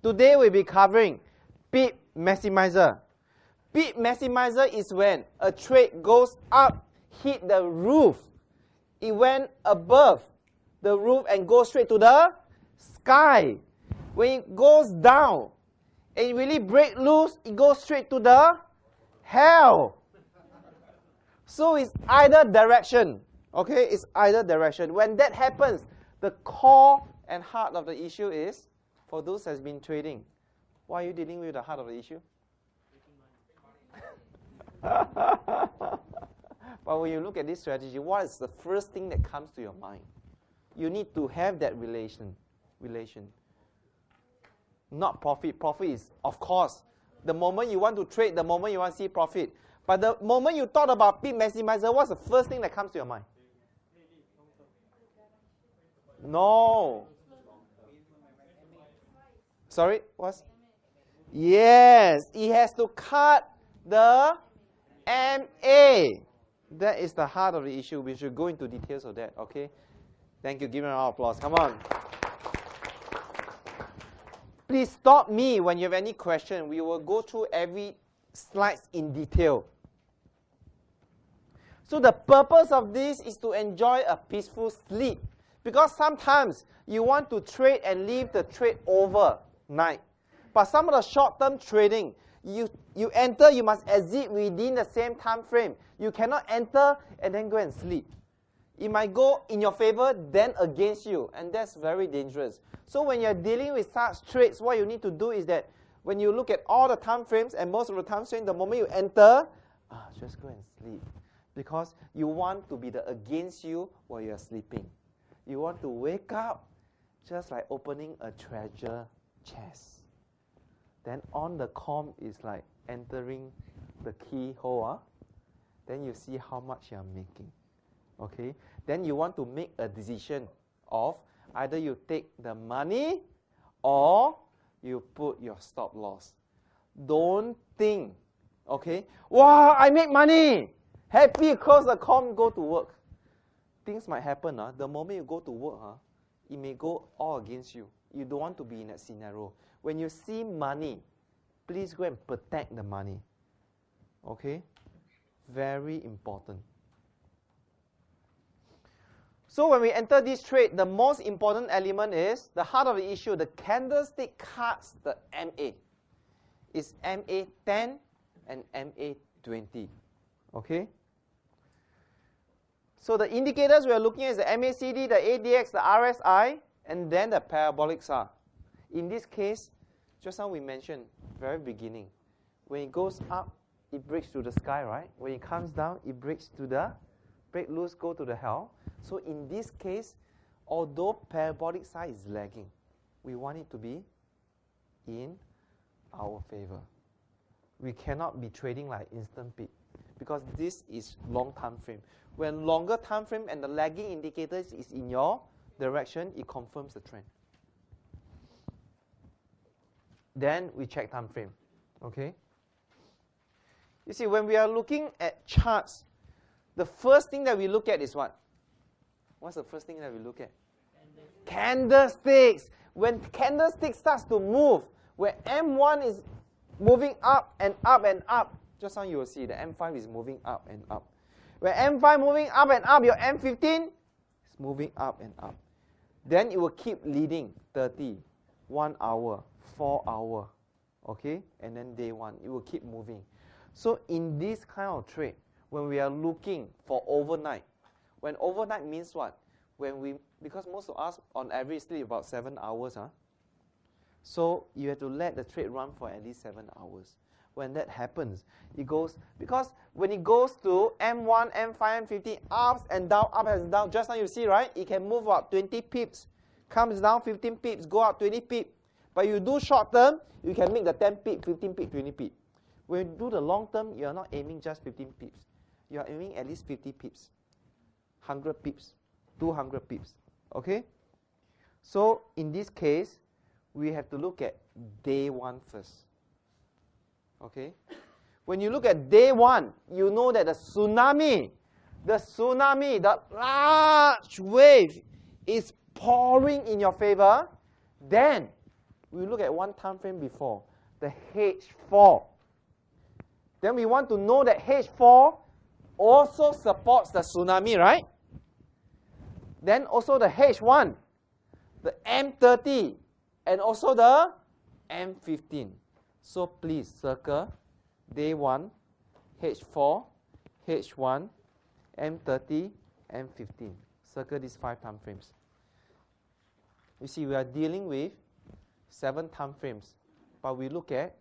Today we'll be covering Pip Maximizer. Pip Maximizer is when a trade goes up, hit the roof. It went above the roof and goes straight to the sky. When it goes down and it really break loose, it goes straight to the hell. So it's either direction. Okay, it's either direction. When that happens, the core and heart of the issue is, for those who has been trading, why are you dealing with the heart of the issue? But when you look at this strategy, what is the first thing that comes to your mind? You need to have that relation. Not profit. Profit is, of course, the moment you want to trade, the moment you want to see profit. But the moment you thought about Pip Maximizer, what's the first thing that comes to your mind? No. Sorry, what? Yes, it has to cut the MA. That is the heart of the issue. We should go into details of that, okay? Thank you. Give me a round of applause. Come on. Please stop me when you have any question. We will go through every slide in detail. So the purpose of this is to enjoy a peaceful sleep. Because sometimes you want to trade and leave the trade overnight. But some of the short-term trading, you enter, you must exit within the same time frame. You cannot enter and then go and sleep. It might go in your favor, then against you, and that's very dangerous. So when you're dealing with such trades, what you need to do is that when you look at all the time frames, and most of the time frames, the moment you enter, just go and sleep. Because you want to be the against you while you're sleeping. You want to wake up just like opening a treasure chest. Then on the com is like entering the keyhole. Then you see how much you're making. Okay? Then you want to make a decision of either you take the money or you put your stop loss. Don't think, okay, wow, I make money. Happy, close the com, go to work. Things might happen. The moment you go to work, it may go all against you. You don't want to be in that scenario. When you see money, please go and protect the money. Okay? Very important. So when we enter this trade, the most important element is the heart of the issue. The candlestick cuts the MA. It's MA10 and MA20. Okay? So the indicators we are looking at is the MACD, the ADX, the RSI, and then the parabolic SAR. In this case, just now we mentioned, very beginning, when it goes up, it breaks to the sky, right? When it comes down, it breaks to the, break loose, go to the hell. So in this case, although parabolic SAR is lagging, we want it to be in our favor. We cannot be trading like instant peak because this is long time frame. When longer time frame and the lagging indicators is in your direction, it confirms the trend. Then we check time frame. Okay? You see, when we are looking at charts, the first thing that we look at is what? What's the first thing that we look at? Candlesticks. When candlestick starts to move, where M1 is moving up and up and up, just now you will see the M5 is moving up and up. Where M5 moving up and up, your M15 is moving up and up. Then it will keep leading 30, 1 hour, 4 hour, okay? And then day one, it will keep moving. So in this kind of trade, when we are looking for overnight, when overnight means what? When we, because most of us on average sleep about 7 hours, so you have to let the trade run for at least 7 hours. When that happens, it goes, because when it goes to M1, M5, M50, ups and down, just now you see, right? It can move up 20 pips, comes down 15 pips, go up 20 pips. But you do short term, you can make the 10 pip, 15 pip, 20 pip. When you do the long term, you are not aiming just 15 pips. You are aiming at least 50 pips, 100 pips, 200 pips. Okay? So in this case, we have to look at day one first. Okay? When you look at day one, you know that the tsunami, the large wave is pouring in your favor. Then We look at one time frame before, the H4. Then we want to know that H4 also supports the tsunami, right? Then also the H1, the M30, and also the M15. So please circle day 1, H4, H1, M30, M15. Circle these 5 time frames. You see, we are dealing with 7 time frames, but we look at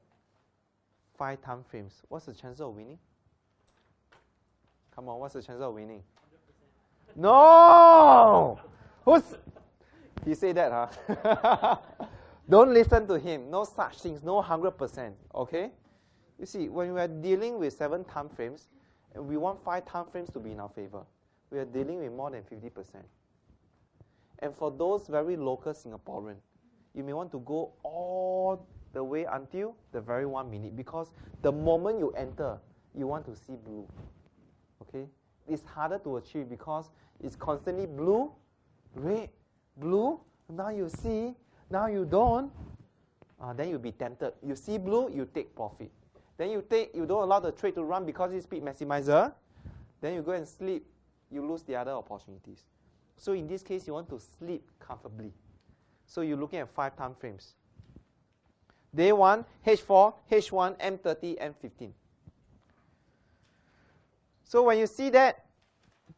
5 time frames. What's the chance of winning? Come on, what's the chance of winning? 100%. No! He said that, huh? Don't listen to him. No such things. No 100%. Okay? You see, when we are dealing with 7 time frames, and we want 5 time frames to be in our favor, we are dealing with more than 50%. And for those very local Singaporean, you may want to go all the way until the very 1 minute, because the moment you enter, you want to see blue. Okay? It's harder to achieve because it's constantly blue, red, blue. Now you see, now you don't. Then you'll be tempted. You see blue, you take profit. Then you don't allow the trade to run because it's Pip Maximizer. Then you go and sleep. You lose the other opportunities. So in this case, you want to sleep comfortably. So you're looking at 5 time frames. Day 1, H4, H1, M30, M15. So when you see that,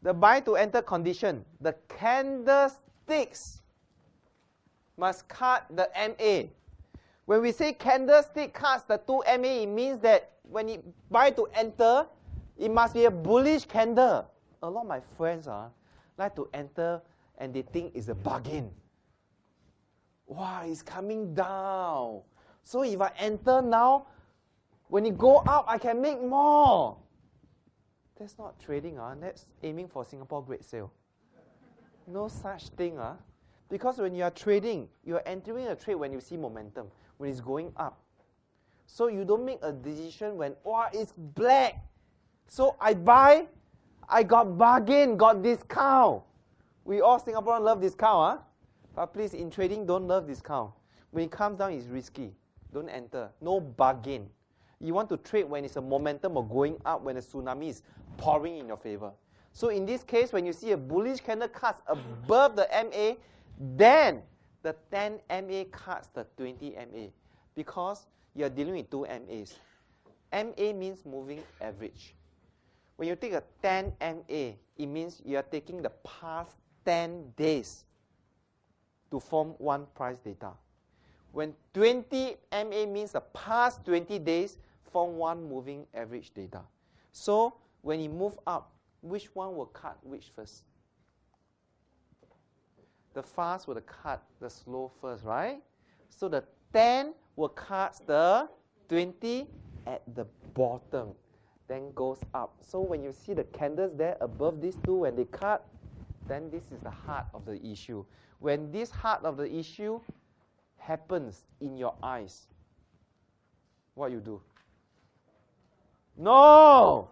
the buy to enter condition, the candlesticks must cut the MA. When we say candlestick cuts the 2 MA, it means that when it buy to enter, it must be a bullish candle. A lot of my friends like to enter and they think it's a bargain. Wow, it's coming down. So if I enter now, when it go up, I can make more. That's not trading. That's aiming for Singapore Great Sale. No such thing. Because when you are trading, you are entering a trade when you see momentum, when it's going up. So you don't make a decision when, wow, it's black. So I buy, I got bargain, got discount. We all Singaporeans love discount. But please, in trading, don't love discount. When it comes down, it's risky. Don't enter. No bargain. You want to trade when it's a momentum of going up, when a tsunami is pouring in your favor. So in this case, when you see a bullish candle cuts above the MA, then the 10 MA cuts the 20 MA, because you are dealing with 2 MAs. MA means moving average. When you take a 10 MA, it means you are taking the past 10 days to form one price data. When 20 MA means the past 20 days form one moving average data. So when you move up, which one will cut which first? The fast will cut the slow first, right? So the 10 will cut the 20 at the bottom, then goes up. So when you see the candles there above these two, when they cut, then this is the heart of the issue. When this heart of the issue happens in your eyes, what you do? No!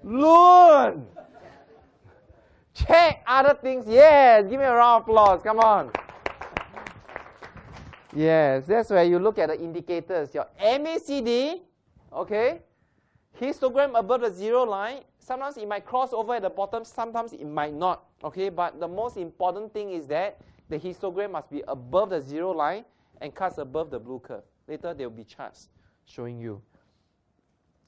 Loon! Check other things. Yes, give me a round of applause. Come on. Yes, that's where you look at the indicators. Your MACD, okay? Histogram above the 0 line. Sometimes it might cross over at the bottom, sometimes it might not. Okay, but the most important thing is that the histogram must be above the 0 line and cuts above the blue curve. Later there will be charts showing you.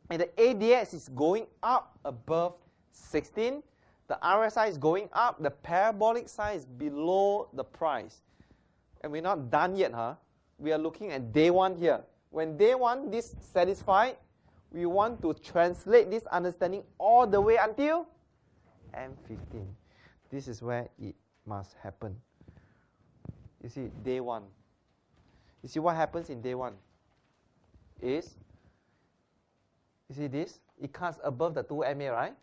And the ADX is going up above 16. The RSI is going up. The parabolic sign is below the price. And we're not done yet, We are looking at day 1 here. When day 1 this satisfied, we want to translate this understanding all the way until M15. This is where it must happen. You see, day 1. You see what happens in day 1 is, you see this? It cuts above the 2 MA, right?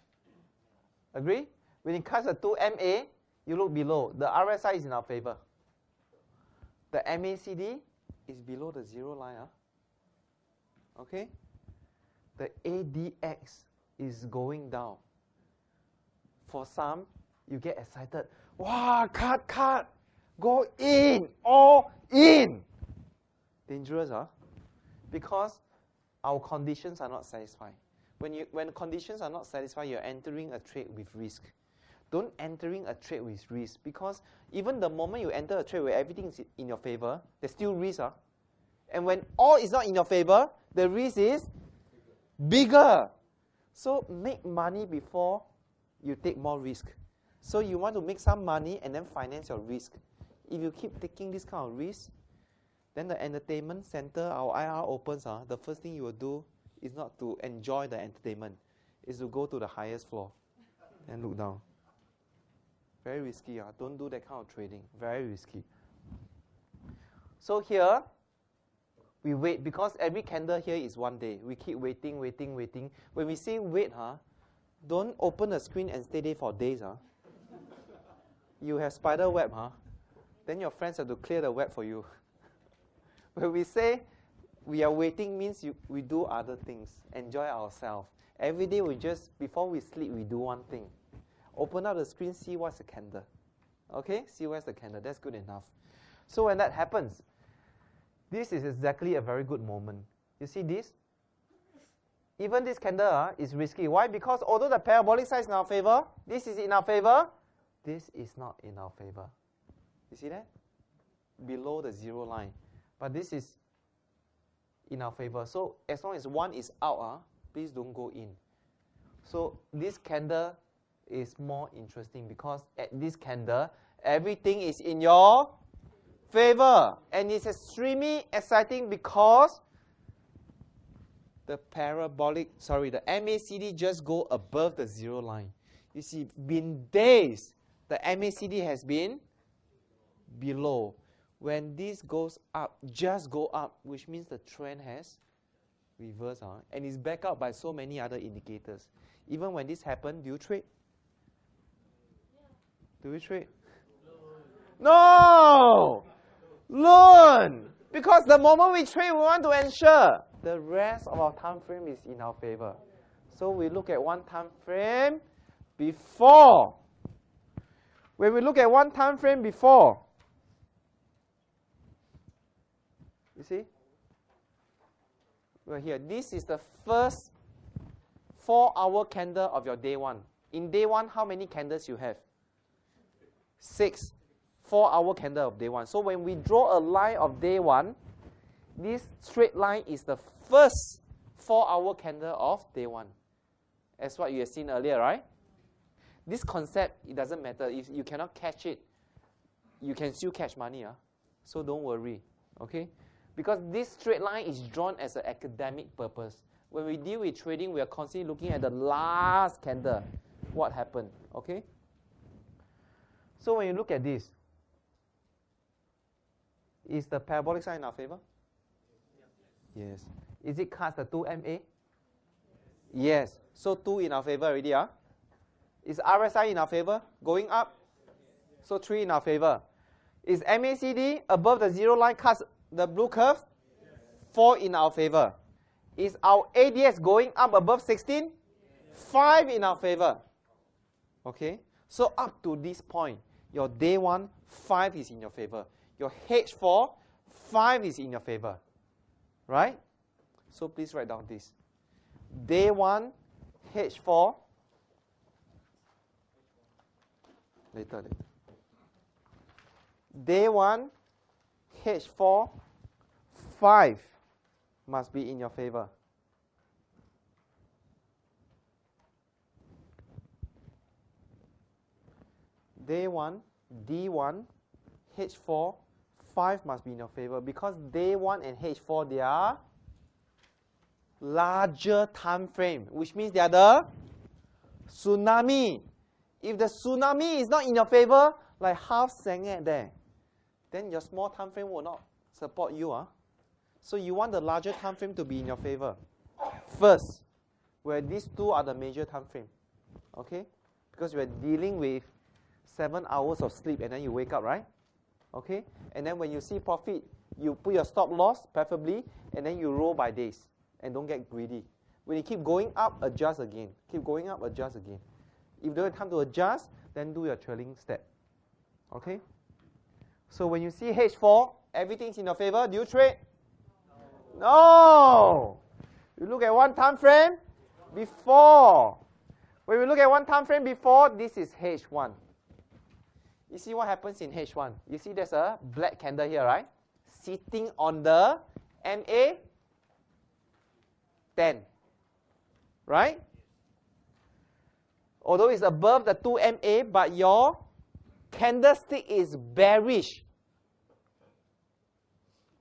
Agree? When it cuts the 2 MA, you look below. The RSI is in our favor. The MACD is below the 0 line. Okay? The ADX is going down. For some, you get excited. Wow, cut. Go in, all in. Dangerous, huh? Because our conditions are not satisfied. When conditions are not satisfied, you're entering a trade with risk. Don't entering a trade with risk, because even the moment you enter a trade where everything is in your favor, there's still risk. Huh? And when all is not in your favor, the risk is bigger. So make money before you take more risk. So you want to make some money and then finance your risk. If you keep taking this kind of risk, then the entertainment center, our IR opens, the first thing you will do is not to enjoy the entertainment, is to go to the highest floor and look down. Very risky. Don't do that kind of trading. Very risky. So here, we wait, because every candle here is 1 day. We keep waiting, waiting, waiting. When we say wait, don't open the screen and stay there for days. You have spider web, then your friends have to clear the web for you. When we say we are waiting, means we do other things, enjoy ourselves. Every day before we sleep, we do one thing. Open up the screen, see what's the candle. Okay, see where's the candle, that's good enough. So when that happens, this is exactly a very good moment. You see this? Even this candle is risky. Why? Because although the parabolic side is in our favor, this is in our favor, this is not in our favor. You see that? Below the zero line. But this is in our favor. So as long as one is out, please don't go in. So this candle is more interesting, because at this candle, everything is in your favor. And it's extremely exciting because the MACD just go above the zero line. You see, been days, the MACD has been below. When this goes up, just go up, which means the trend has reversed, and it's backed up by so many other indicators. Even when this happens, do you trade? Do we trade? No! Loan! Because the moment we trade, we want to ensure the rest of our time frame is in our favor. So we look at one time frame before. When we look at one time frame before, you see? Right here, this is the first 4-hour candle of your day one. In day one, how many candles you have? 6. 4-hour candle of day one. So when we draw a line of day one, this straight line is the first 4-hour candle of day one. As what you have seen earlier, right? This concept, it doesn't matter. If you cannot catch it, you can still catch money. So don't worry. Okay? Because this straight line is drawn as an academic purpose. When we deal with trading, we are constantly looking at the last candle. What happened? Okay? So when you look at this, is the parabolic sign in our favor? Yes. Is it cast the 2 MA? Yes. So 2 in our favor already. Is RSI in our favor? Going up? So 3 in our favor. Is MACD above the zero line cast the blue curve? 4 in our favor. Is our ADS going up above 16? 5 in our favor. Okay? So up to this point, your day one, 5 is in your favor. Your H4, 5 is in your favor. Right? So please write down this. Day 1, H4. Later. Day 1, H4, 5 must be in your favor. Day 1, D1, H4, 5 must be in your favor, because day 1 and H4, they are larger time frame, which means they are the tsunami. If the tsunami is not in your favor, like half sengit there, then your small time frame will not support you. So you want the larger time frame to be in your favor first, where these two are the major time frame. Okay? Because you are dealing with 7 hours of sleep and then you wake up, right? Okay? And then when you see profit, you put your stop loss, preferably, and then you roll by days. And don't get greedy. When you keep going up, adjust again. Keep going up, adjust again. If you don't have time to adjust, then do your trailing step. Okay? So when you see H4, everything's in your favor. Do you trade? No! You look at one time frame before. When we look at one time frame before, this is H1. You see what happens in H1? You see there's a black candle here, right? Sitting on the MA 10. Right? Although it's above the 2 MA, but your candlestick is bearish.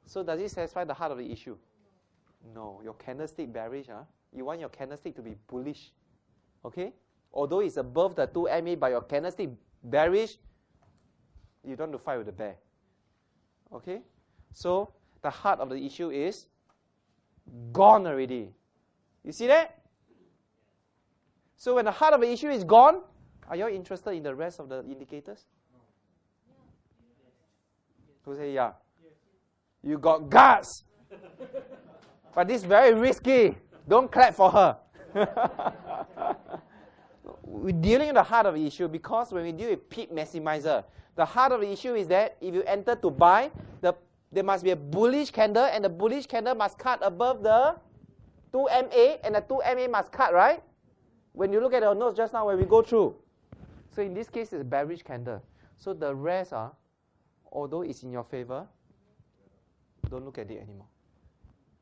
So does it satisfy the heart of the issue? No. Your candlestick bearish. You want your candlestick to be bullish. Okay? Although it's above the 2 MA, but your candlestick bearish, you don't want to fight with the bear. Okay? So the heart of the issue is gone already. You see that? So when the heart of the issue is gone, are you all interested in the rest of the indicators? Who say yeah? You got guts. But this is very risky. Don't clap for her. We're dealing with the heart of the issue because when we deal with Pip Maximizer, the heart of the issue is that if you enter to buy, there must be a bullish candle, and the bullish candle must cut above the 2 MA, and the 2 MA must cut, right? When you look at your notes just now when we go through. So in this case, it's a bearish candle. So the rest, although it's in your favor, don't look at it anymore.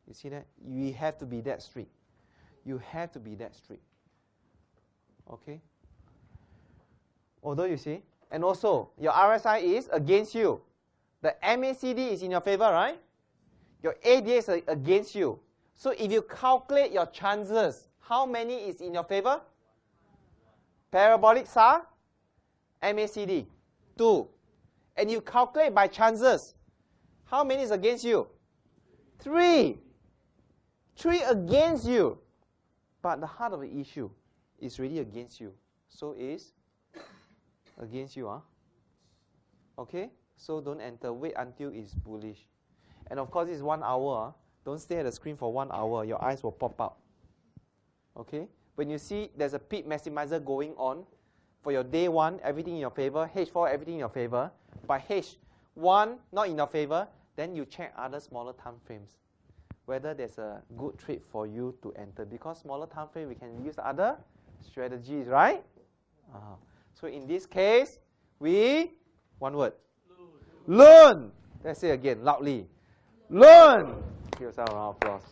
You see that? You have to be that strict. You have to be that strict. Okay? Although you see, and also your RSI is against you. The MACD is in your favor, right? Your ADA is against you. So if you calculate your chances, how many is in your favor? Parabolic SAR, MACD, 2. And you calculate by chances, how many is against you? 3. 3 against you. But the heart of the issue is really against you. So is against you. Okay? So don't enter. Wait until it's bullish. And of course, it's 1 hour. Don't stay at the screen for 1 hour. Your eyes will pop out. Okay? When you see there's a Pip Maximizer going on, for your day 1, everything in your favor. H4, everything in your favor. By H1, not in your favor, then you check other smaller time frames, whether there's a good trade for you to enter. Because smaller time frame, we can use other strategies, right? So in this case, we, one word, learn. Let's say again, loudly. Learn. Give yourself a round of applause.